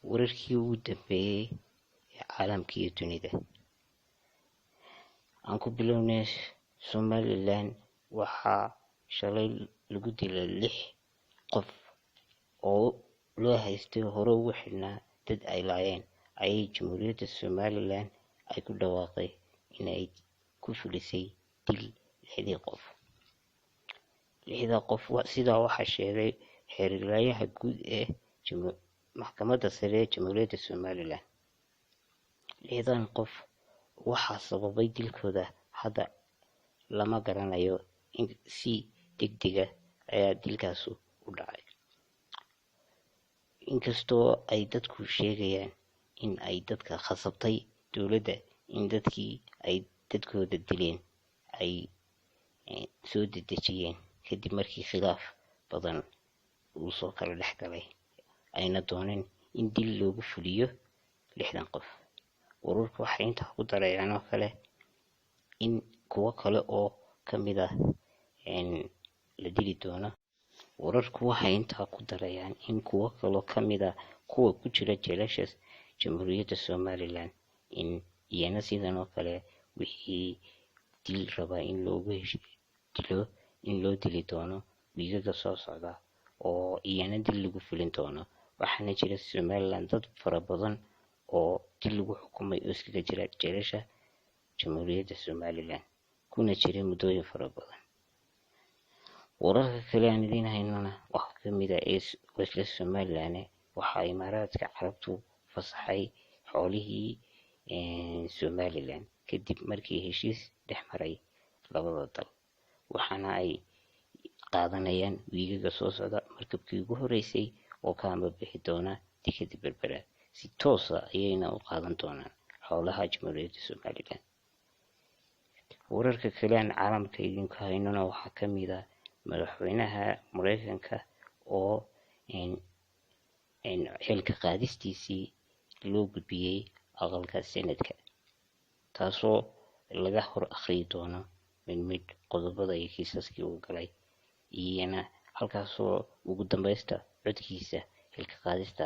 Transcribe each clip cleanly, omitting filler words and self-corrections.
wararkii ugu dambeeyay ee caalamka iyo dunida. Aan ku bilownay Somaliland waxaa shalay lagu dilay 6 qof oo loo haystay hore ugu xidhnaa dad ay laayeen. Ayay Jamhuuriyadda Somaliland ay ku dhawaaqday in ay ku fulisay dil 6 qof. 6 qof sidaa waxaa sheegay xeerlayaha guud ee maxkamadda sare ee Jamhuuriyadda Somaliland. 6 qof waxaa sababay dilkooda hadda lama garanayo in si degdeg ah ayaa dilkaas u dhacay. Inkastoo ay dadku sheegayaan in ay dadka khasabtay dowladda in dadkii ay dadkooda dileen ay soo dedejiyeen kadib markii khilaaf badan uu soo kala dhex galay, ayna dooneen in dil loogu fuliyo 6 qof. Wararku waxay intaa ku darayaan oo kale in kuwa kale oo ka mid ah la dili doono. Wararku waxay intaa ku darayaan in kuwa kale oo ka mid ah kuwa ku jira jeelasha Jamhuuriyadda Somaliland in iyana sidan oo kale wixii dil raba in loo dili doono wiigaga soo socda oo iyana dil lagu fulin doono. Waxaana jira Somaliland dad fara badan oo dil lagu xukumay oo iskaga jira jeelasha Jamhuuriyadda Somaliland kuna jiray muddooyin fara badan. Wararka kale aan idiin haynana waxaa ka mid ah isla Somaliland waxaa Imaaraadka Carabtu fasaxay xoolihii Somaliland kadib markii heshiis dhex maray labada dal, waxaana ay qaadanayaan wiigaga soo socda markabkii ugu horeysay oo ka ambabixi doona dekedda Berbera. Si toos ah ayayna u qaadan doonaan xoolaha Jamhuuriyadda Somaliland. Wararka kale aan caalamka idinku haynana waxaa ka mid ah madaxweynaha Mareykanka oo xilka qaadistiisii loo gudbiyay aqalka Senatka, taasoo laga hor akhriyi doono mid qodobada iyo kiisaskii uu galay, iyana halkaasoo ugu dambaysta codkiisa xilka qaadista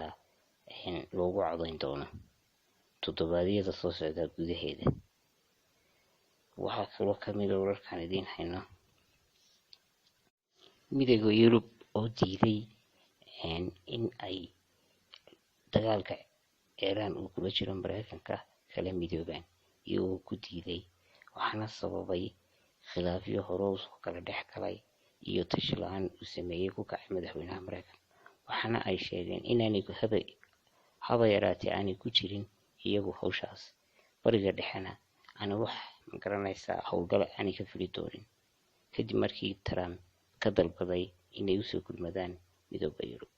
loogu codayn doono toddobaadyada soo socda gudaheeda. waxaa kaloo ka mid ah wararkaan idiin hayno midowga Yurub oo diiday in ay dagaalka Iran uu kula jiro Mareykanka kala midoobaan iyagoo ku diiday, waxaana sababay khilaafyo hore u soo kala dhex galay iyo tashi la'aan uu sameeyey ku kacay madaxweynaha Mareykanka. Waxaana ay sheegeen inaanay haba yaraatee aanay ku jirin iyagu hawshaas bariga dhexena ana wax magaranaysaa howlgal aanay ka fuli doonin kadib markii Trump ka dalbaday inay usoo gudmadaan midowga Yurub.